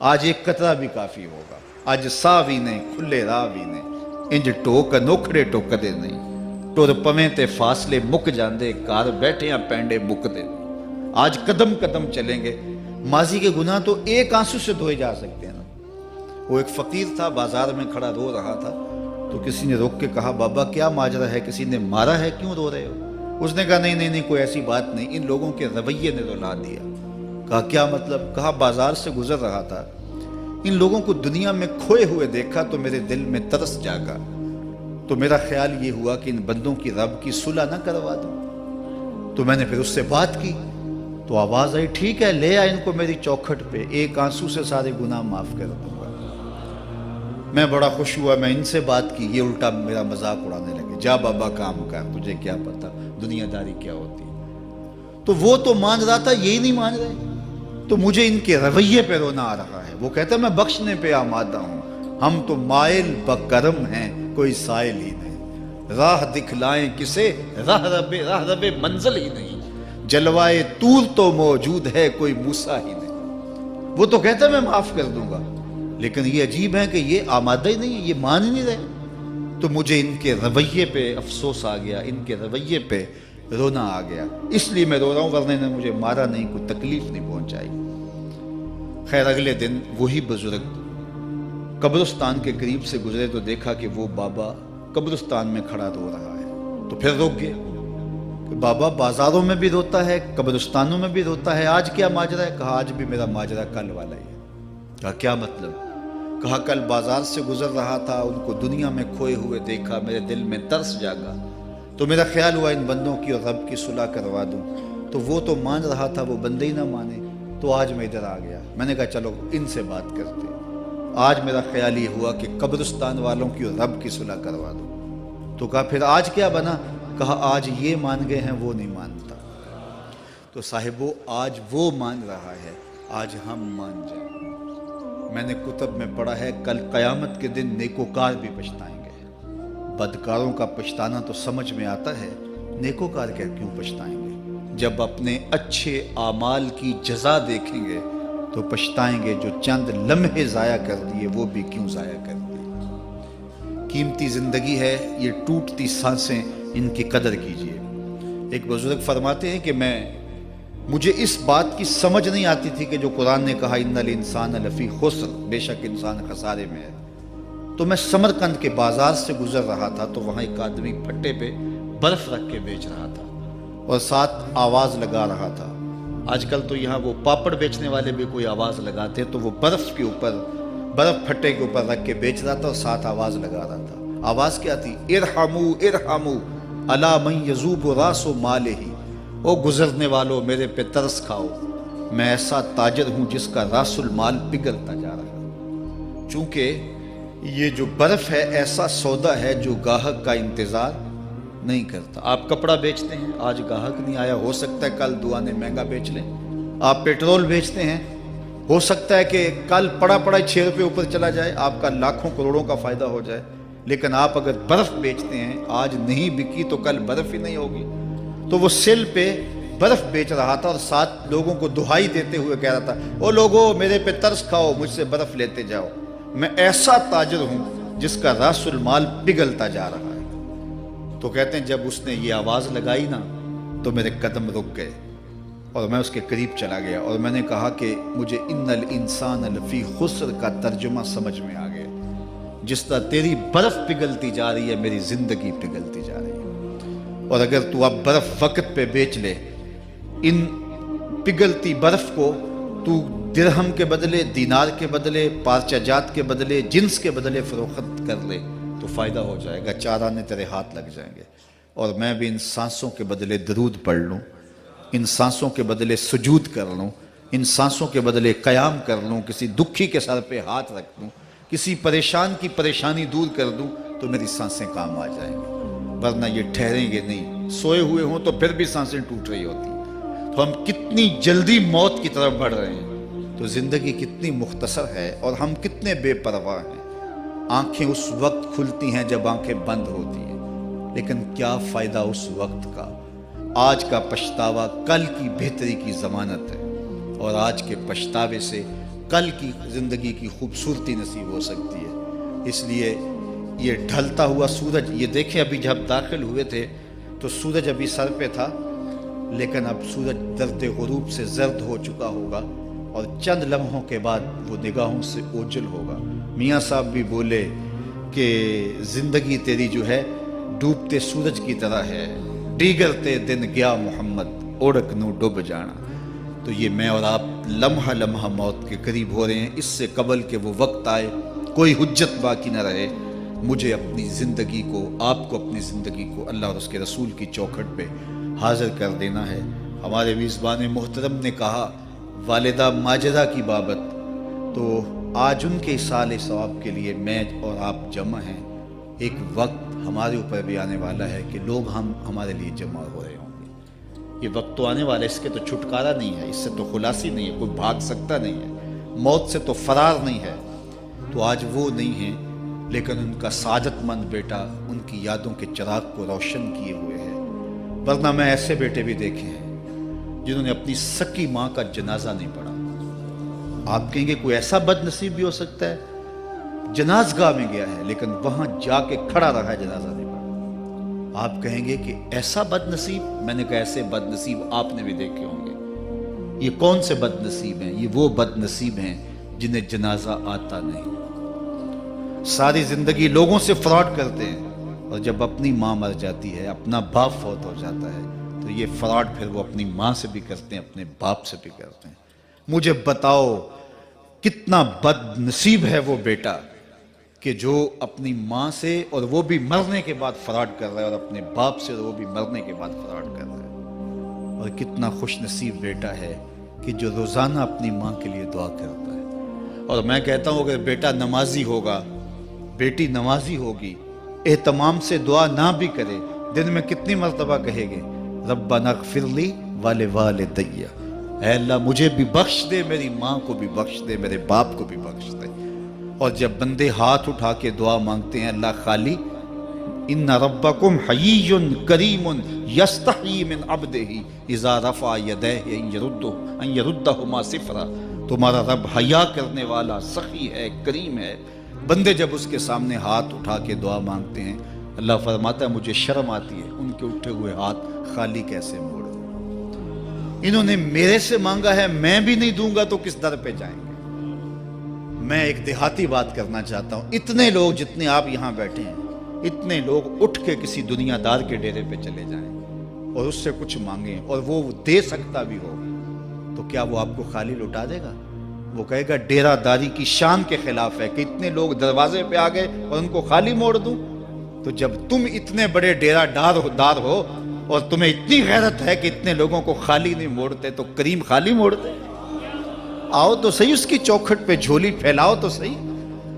آج ایک قطرہ بھی کافی ہوگا، اج ساہ بھی نہیں کھلے راہ بھی نہیں، انج ٹوک انوکھڑے ٹوکدے نہیں، ٹر پویں تے فاصلے مک جاندے، گھر بیٹھے ہیں پینڈے مکدے نہیں۔ آج قدم قدم چلیں گے، ماضی کے گناہ تو ایک آنسو سے دھوئے جا سکتے ہیں نا۔ وہ ایک فقیر تھا، بازار میں کھڑا رو رہا تھا، تو کسی نے روک کے کہا بابا کیا ماجرا ہے، کسی نے مارا ہے، کیوں رو رہے ہو؟ اس نے کہا نہیں کوئی ایسی بات نہیں، ان لوگوں کے رویے نے رلا دیا۔ کہا کیا مطلب؟ کہا بازار سے گزر رہا تھا، ان لوگوں کو دنیا میں کھوئے ہوئے دیکھا تو میرے دل میں ترس جاگا، تو میرا خیال یہ ہوا کہ ان بندوں کی رب کی صلح نہ کروا دوں۔ تو میں نے پھر اس سے بات کی، تو آواز آئی ٹھیک ہے لے آ ان کو میری چوکھٹ پہ، ایک آنسو سے سارے گناہ معاف کر دوں گا۔ میں بڑا خوش ہوا، میں ان سے بات کی، یہ الٹا میرا مذاق اڑانے لگے، جا بابا کام کر، تجھے کیا پتا دنیا داری کیا ہوتی ہے۔ تو وہ تو مان رہا تھا، یہی نہیں مان رہے، تو مجھے ان کے رویے پہ رونا آ رہا ہے۔ وہ کہتا ہے میں بخشنے پہ آمادہ ہوں، ہم تو مائل بکرم ہیں، کوئی سائل ہی نہیں، راہ دکھلائیں کسے، راہ رب منزل ہی نہیں، جلوائے طور تو موجود ہے، کوئی موسیٰ ہی نہیں۔ وہ تو کہتا ہے میں معاف کر دوں گا، لیکن یہ عجیب ہے کہ یہ آمادہ ہی نہیں ہے، یہ مان ہی نہیں رہے۔ تو مجھے ان کے رویے پہ افسوس آ گیا، ان کے رویے پہ رونا آ گیا، اس لیے میں رو رہا ہوں، ورنہ نے مجھے مارا نہیں، کوئی تکلیف نہیں پہنچائی۔ خیر اگلے دن وہی بزرگ قبرستان کے قریب سے گزرے تو دیکھا کہ وہ بابا قبرستان میں کھڑا رو رہا ہے، تو پھر رک گئے کہ بابا بازاروں میں بھی روتا ہے، قبرستانوں میں بھی روتا ہے، آج کیا ماجرا ہے؟ کہا آج بھی میرا ماجرا کل والا ہی ہے۔ کہا کیا مطلب؟ کہا کل بازار سے گزر رہا تھا، ان کو دنیا میں کھوئے ہوئے دیکھا، میرے دل میں ترس جاگا، تو میرا خیال ہوا ان بندوں کی اور رب کی صلح کروا دوں، تو وہ تو مان رہا تھا، وہ بندے ہی نہ مانے، تو آج میں ادھر آ گیا۔ میں نے کہا چلو ان سے بات کرتے ہیں۔ آج میرا خیال یہ ہوا کہ قبرستان والوں کی اور رب کی صلح کروا دوں۔ تو کہا پھر آج کیا بنا؟ کہا آج یہ مان گئے ہیں، وہ نہیں مانتا۔ تو صاحبو آج وہ مان رہا ہے، آج ہم مان جائیں۔ میں نے کتب میں پڑھا ہے کل قیامت کے دن نیکوکار بھی پچھتائیں گے۔ بدکاروں کا پچھتانا تو سمجھ میں آتا ہے، نیکوکار کیوں پچھتائیں گے؟ جب اپنے اچھے اعمال کی جزا دیکھیں گے تو پچھتائیں گے، جو چند لمحے ضائع کر دیے وہ بھی کیوں ضائع کر دیے۔ قیمتی زندگی ہے، یہ ٹوٹتی سانسیں، ان کی قدر کیجیے۔ ایک بزرگ فرماتے ہیں کہ مجھے اس بات کی سمجھ نہیں آتی تھی کہ جو قرآن نے کہا ان الانسان لفی خسر، بے شک انسان خسارے میں ہے، تو میں سمرقند کے بازار سے گزر رہا تھا تو وہاں ایک آدمی پھٹے پہ برف رکھ کے بیچ رہا تھا اور ساتھ آواز لگا رہا تھا۔ آج کل تو یہاں وہ پاپڑ بیچنے والے بھی کوئی آواز لگاتے، تو وہ برف پھٹے کے اوپر رکھ کے بیچ رہا تھا اور ساتھ آواز لگا رہا تھا۔ آواز کیا تھی؟ ارحمو ارحمو الا من یذوب راس مالہ، او گزرنے والوں میرے پہ ترس کھاؤ، میں ایسا تاجر ہوں جس کا راس المال پگھلتا جا رہا ہے۔ چونکہ یہ جو برف ہے ایسا سودا ہے جو گاہک کا انتظار نہیں کرتا۔ آپ کپڑا بیچتے ہیں، آج گاہک نہیں آیا، ہو سکتا ہے کل دعانے مہنگا بیچ لیں۔ آپ پیٹرول بیچتے ہیں، ہو سکتا ہے کہ کل پڑا 6 روپے اوپر چلا جائے، آپ کا لاکھوں کروڑوں کا فائدہ ہو جائے۔ لیکن آپ اگر برف بیچتے ہیں، آج نہیں بکی تو کل برف ہی نہیں ہوگی۔ تو وہ سل پہ برف بیچ رہا تھا اور ساتھ لوگوں کو دہائی دیتے ہوئے کہہ رہا تھا او لوگو میرے پہ ترس کھاؤ، مجھ سے برف لیتے جاؤ، میں ایسا تاجر ہوں جس کا راس المال پگھلتا جا رہا ہے۔ تو کہتے ہیں جب اس نے یہ آواز لگائی نا تو میرے قدم رک گئے اور میں اس کے قریب چلا گیا اور میں نے کہا کہ مجھے ان الانسان لفی خسر کا ترجمہ سمجھ میں آ گیا۔ جس طرح تیری برف پگھلتی جا رہی ہے، میری زندگی پگھلتی جا رہی ہے، اور اگر تو اب برف وقت پہ بیچ لے، ان پگھلتی برف کو تو درہم کے بدلے، دینار کے بدلے، پارچہ جات کے بدلے، جنس کے بدلے فروخت کر لے تو فائدہ ہو جائے گا، 4 آنے تیرے ہاتھ لگ جائیں گے۔ اور میں بھی ان سانسوں کے بدلے درود پڑھ لوں، ان سانسوں کے بدلے سجود کر لوں، ان سانسوں کے بدلے قیام کر لوں، کسی دکھی کے سر پہ ہاتھ رکھ دوں، کسی پریشان کی پریشانی دور کر دوں تو میری سانسیں کام آ جائیں گی، ورنہ یہ ٹھہریں گے نہیں۔ سوئے ہوئے ہوں تو پھر بھی سانسیں ٹوٹ رہی ہوتی ہیں۔ تو ہم کتنی جلدی موت کی طرف بڑھ رہے ہیں، تو زندگی کتنی مختصر ہے اور ہم کتنے بے پرواہ ہیں۔ آنکھیں اس وقت کھلتی ہیں جب آنکھیں بند ہوتی ہیں، لیکن کیا فائدہ اس وقت کا؟ آج کا پچھتاوا کل کی بہتری کی ضمانت ہے، اور آج کے پچھتاوے سے کل کی زندگی کی خوبصورتی نصیب ہو سکتی ہے۔ اس لیے یہ ڈھلتا ہوا سورج، یہ دیکھیں ابھی جب داخل ہوئے تھے تو سورج ابھی سر پہ تھا، لیکن اب سورج درد غروب سے زرد ہو چکا ہوگا اور چند لمحوں کے بعد وہ نگاہوں سے اوجھل ہوگا۔ میاں صاحب بھی بولے کہ زندگی تیری جو ہے ڈوبتے سورج کی طرح ہے، ڈیگرتے دن گیا محمد اوڑک نو ڈوب جانا۔ تو یہ میں اور آپ لمحہ لمحہ موت کے قریب ہو رہے ہیں۔ اس سے قبل کہ وہ وقت آئے کوئی حجت باقی نہ رہے، مجھے اپنی زندگی کو، آپ کو اپنی زندگی کو اللہ اور اس کے رسول کی چوکھٹ پہ حاضر کر دینا ہے۔ ہمارے میزبان محترم نے کہا والدہ ماجدہ کی بابت، تو آج ان کے اصالِ ثواب کے لیے میں اور آپ جمع ہیں۔ ایک وقت ہمارے اوپر بھی آنے والا ہے کہ لوگ ہمارے لیے جمع ہو رہے ہوں گے۔ یہ وقت تو آنے والا ہے، اس کے تو چھٹکارا نہیں ہے، اس سے تو خلاصی نہیں ہے، کوئی بھاگ سکتا نہیں ہے، موت سے تو فرار نہیں ہے۔ تو آج وہ نہیں ہیں، لیکن ان کا سعادت مند بیٹا ان کی یادوں کے چراغ کو روشن کیے ہوئے ہے۔ ورنہ میں ایسے بیٹے بھی دیکھے ہیں جنہوں نے اپنی سکی ماں کا جنازہ نہیں پڑھا۔ آپ کہیں گے کوئی ایسا بد نصیب بھی ہو سکتا ہے، جنازگاہ میں گیا ہے لیکن وہاں جا کے کھڑا رہا ہے، جنازہ نہیں پڑھا۔ آپ کہیں گے کہ ایسا بد نصیب، میں نے کہا ایسے بد نصیب آپ نے بھی دیکھے ہوں گے۔ یہ کون سے بد نصیب ہیں؟ یہ وہ بد نصیب ہیں جنہیں جنازہ آتا نہیں، ساری زندگی لوگوں سے فراڈ کرتے ہیں، اور جب اپنی ماں مر جاتی ہے، اپنا باپ فوت ہو جاتا ہے، تو یہ فراڈ پھر وہ اپنی ماں سے بھی کرتے ہیں، اپنے باپ سے بھی کرتے ہیں۔ مجھے بتاؤ کتنا بد نصیب ہے وہ بیٹا کہ جو اپنی ماں سے، اور وہ بھی مرنے کے بعد فراڈ کر رہا ہے، اور اپنے باپ سے وہ بھی مرنے کے بعد فراڈ کر رہا ہے۔ اور کتنا خوش نصیب بیٹا ہے کہ جو روزانہ اپنی ماں کے لیے دعا کرتا ہے۔ اور میں کہتا ہوں اگر بیٹا نمازی ہوگا، بیٹی نمازی ہوگی، اہتمام سے دعا نہ بھی کرے، دن میں کتنی مرتبہ کہے گے ربنا اغفر لی ولوالدی، اے اللہ مجھے بھی بخش دے، میری ماں کو بھی بخش دے، میرے باپ کو بھی بخش دے۔ اور جب بندے ہاتھ اٹھا کے دعا مانگتے ہیں اللہ خالی ان ربکم حیی کریم یستحیی من عبدہ اذا رفع یدیہ ان یردہما صفرا، تمہارا رب حیا کرنے والا سخی ہے، کریم ہے۔ بندے جب اس کے سامنے ہاتھ اٹھا کے دعا مانگتے ہیں، اللہ فرماتا ہے مجھے شرم آتی ہے ان کے اٹھے ہوئے ہاتھ خالی کیسے موڑ دوں۔ انہوں نے میرے سے مانگا ہے، میں بھی نہیں دوں گا تو کس در پہ جائیں گے۔ میں ایک دیہاتی بات کرنا چاہتا ہوں، اتنے لوگ جتنے آپ یہاں بیٹھے ہیں، اتنے لوگ اٹھ کے کسی دنیا دار کے ڈیرے پہ چلے جائیں اور اس سے کچھ مانگیں اور وہ دے سکتا بھی ہو، تو کیا وہ آپ کو خالی لوٹا دے گا؟ وہ کہے گا ڈیرہ داری کی شان کے خلاف ہے کہ اتنے لوگ دروازے پہ آ گئے اور ان کو خالی موڑ دوں۔ تو جب تم اتنے بڑے ڈیرہ دار ہو اور تمہیں اتنی غیرت ہے کہ اتنے لوگوں کو خالی نہیں موڑتے، تو کریم خالی موڑتے؟ آؤ تو صحیح اس کی چوکھٹ پہ جھولی پھیلاؤ تو صحیح۔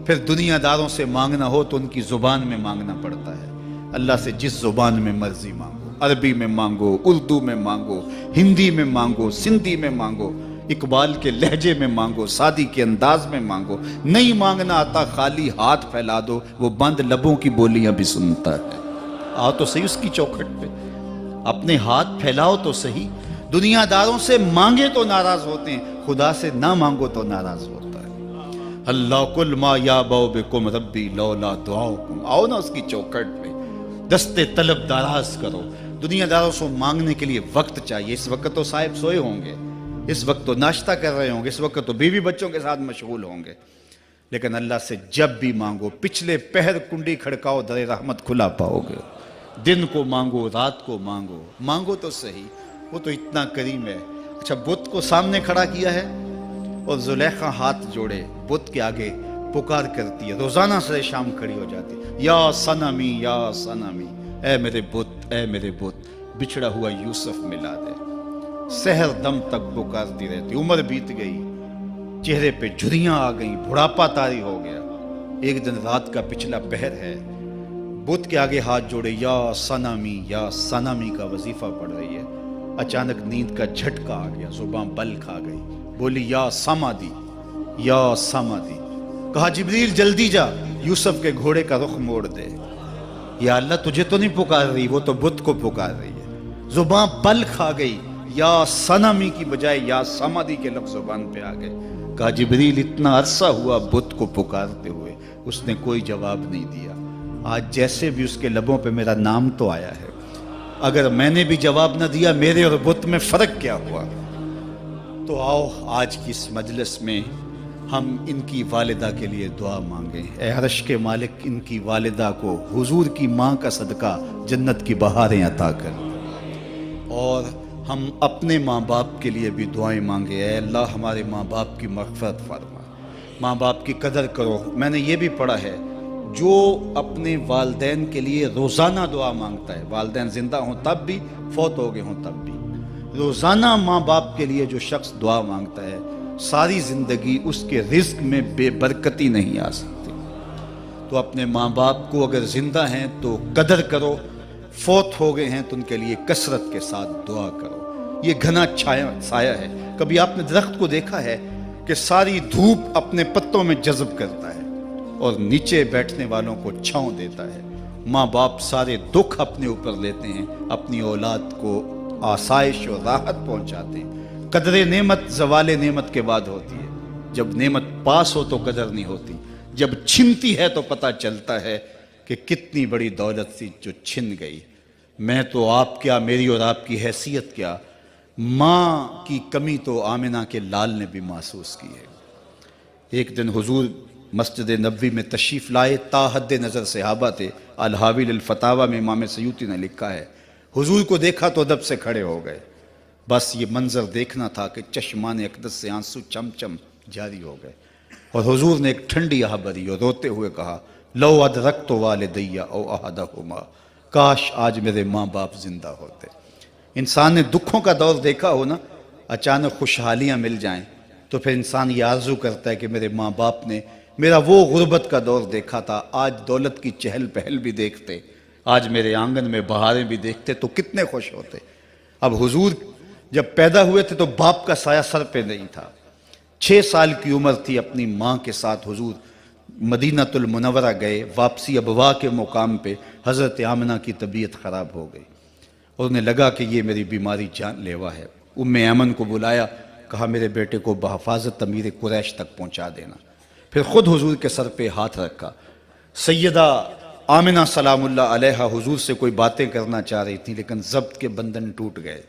پھر دنیا داروں سے مانگنا ہو تو ان کی زبان میں مانگنا پڑتا ہے۔ اللہ سے جس زبان میں مرضی مانگو، عربی میں مانگو، اردو میں مانگو، ہندی میں مانگو، سندھی میں مانگو، اقبال کے لہجے میں مانگو، سادی کے انداز میں مانگو، نہیں مانگنا آتا خالی ہاتھ پھیلا دو، وہ بند لبوں کی بولیاں بھی سنتا ہے۔ آؤ تو صحیح اس کی چوکھٹ پہ، اپنے ہاتھ پھیلاؤ تو صحیح۔ دنیا داروں سے مانگے تو ناراض ہوتے ہیں، خدا سے نہ مانگو تو ناراض ہوتا ہے۔ اللہ کل ما یابو بکم ربی لولا دعاؤکم، آؤ نا اس کی چوکھٹ پہ، دستے طلب دراز کرو۔ دنیا داروں سے مانگنے کے لیے وقت چاہیے۔ اس وقت تو صاحب سوئے ہوں گے، اس وقت تو ناشتہ کر رہے ہوں گے، اس وقت تو بیوی بچوں کے ساتھ مشغول ہوں گے، لیکن اللہ سے جب بھی مانگو، پچھلے پہر کنڈی کھڑکاؤ در رحمت کھلا پاؤ گے۔ دن کو مانگو، رات کو مانگو، مانگو تو صحیح، وہ تو اتنا کریم ہے۔ اچھا بت کو سامنے کھڑا کیا ہے اور زلیخا ہاتھ جوڑے بت کے آگے پکار کرتی ہے، روزانہ سے شام کھڑی ہو جاتی ہے، یا صنمی یا صنمی، اے میرے بت، اے میرے بت، بچھڑا ہوا یوسف ملا دے۔ سحر دم تک پکارتی رہتی، عمر بیت گئی، چہرے پہ جھریاں آ گئیں، بڑھاپا طاری ہو گیا۔ ایک دن رات کا پچھلا پہر ہے، بت کے آگے ہاتھ جوڑے یا صنمی کا وظیفہ پڑھ رہی ہے۔ اچانک نیند کا جھٹکا آ گیا، زباں بل کھا گئی، بولی یا سمادی یا سمادی۔ کہا جبریل جلدی جا، یوسف کے گھوڑے کا رخ موڑ دے۔ یا اللہ تجھے تو نہیں پکار رہی، وہ تو بت کو پکار رہی ہے۔ زباں بل کھا گئی، یا صنمی کی بجائے یا سمادی کے لفظ زبان پہ آ گئے۔ کہا جبریل اتنا عرصہ ہوا بت کو پکارتے ہوئے، اس نے کوئی جواب نہیں دیا، آج جیسے بھی اس کے لبوں پہ میرا نام تو آیا ہے، اگر میں نے بھی جواب نہ دیا میرے اور بت میں فرق کیا ہوا؟ تو آؤ آج کی اس مجلس میں ہم ان کی والدہ کے لیے دعا مانگیں۔ اے عرش کے مالک، ان کی والدہ کو حضور کی ماں کا صدقہ جنت کی بہاریں عطا کر، اور ہم اپنے ماں باپ کے لیے بھی دعائیں مانگے۔ اے اللہ ہمارے ماں باپ کی مغفرت فرما، ماں باپ کی قدر کرو۔ میں نے یہ بھی پڑھا ہے، جو اپنے والدین کے لیے روزانہ دعا مانگتا ہے، والدین زندہ ہوں تب بھی، فوت ہو گئے ہوں تب بھی، روزانہ ماں باپ کے لیے جو شخص دعا مانگتا ہے، ساری زندگی اس کے رزق میں بے برکتی نہیں آ سکتی۔ تو اپنے ماں باپ کو اگر زندہ ہیں تو قدر کرو، فوت ہو گئے ہیں تو ان کے لیے کثرت کے ساتھ دعا کرو۔ یہ گھنا سایہ ہے۔ کبھی آپ نے درخت کو دیکھا ہے کہ ساری دھوپ اپنے پتوں میں جذب کرتا ہے اور نیچے بیٹھنے والوں کو چھاؤں دیتا ہے؟ ماں باپ سارے دکھ اپنے اوپر لیتے ہیں، اپنی اولاد کو آسائش اور راحت پہنچاتے ہیں۔ قدر نعمت زوال نعمت کے بعد ہوتی ہے، جب نعمت پاس ہو تو قدر نہیں ہوتی، جب چھنتی ہے تو پتہ چلتا ہے کہ کتنی بڑی دولت تھی جو چھن گئی۔ میں تو آپ کیا، میری اور آپ کی حیثیت کیا، ماں کی کمی تو آمنہ کے لال نے بھی محسوس کی ہے۔ ایک دن حضور مسجد نبوی میں تشریف لائے، تا حد نظر صحابہ تھے۔ الحاوی للفتاوی میں امام سیوطی نے لکھا ہے، حضور کو دیکھا تو ادب سے کھڑے ہو گئے، بس یہ منظر دیکھنا تھا کہ چشمان اقدس سے آنسو چم چم جاری ہو گئے، اور حضور نے ایک ٹھنڈی آہ بھری اور روتے ہوئے کہا، لو ادرکت والدی او احدہما، کاش آج میرے ماں باپ زندہ ہوتے۔ انسان نے دکھوں کا دور دیکھا ہو نا، اچانک خوشحالیاں مل جائیں تو پھر انسان یہ آرزو کرتا ہے کہ میرے ماں باپ نے میرا وہ غربت کا دور دیکھا تھا، آج دولت کی چہل پہل بھی دیکھتے، آج میرے آنگن میں بہاریں بھی دیکھتے تو کتنے خوش ہوتے۔ اب حضور جب پیدا ہوئے تھے تو باپ کا سایہ سر پہ نہیں تھا۔ 6 سال کی عمر تھی، اپنی ماں کے ساتھ حضور مدینہ المنورہ گئے، واپسی ابوا کے مقام پہ حضرت آمنہ کی طبیعت خراب ہو گئی، اور انہیں لگا کہ یہ میری بیماری جان لیوا ہے۔ ام ایمن کو بلایا، کہا میرے بیٹے کو بحفاظت امیر قریش تک پہنچا دینا۔ پھر خود حضور کے سر پہ ہاتھ رکھا۔ سیدہ آمنہ سلام اللہ علیہا حضور سے کوئی باتیں کرنا چاہ رہی تھیں، لیکن ضبط کے بندھن ٹوٹ گئے۔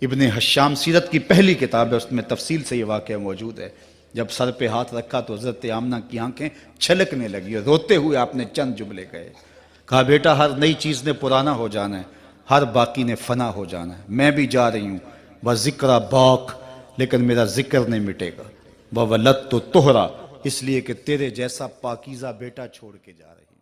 ابن حشام سیرت کی پہلی کتاب ہے، اس میں تفصیل سے یہ واقعہ موجود ہے۔ جب سر پہ ہاتھ رکھا تو حضرت آمنہ کی آنکھیں چھلکنے لگی اور روتے ہوئے آپ نے چند جملے کہے، کہا بیٹا ہر نئی چیز نے پرانا ہو جانا ہے، ہر باقی نے فنا ہو جانا ہے، میں بھی جا رہی ہوں، وَذِكْرَ باق، لیکن میرا ذکر نہیں مٹے گا، وَوَلَدْتُ طُہْرًا، اس لیے کہ تیرے جیسا پاکیزہ بیٹا چھوڑ کے جا رہی ہوں۔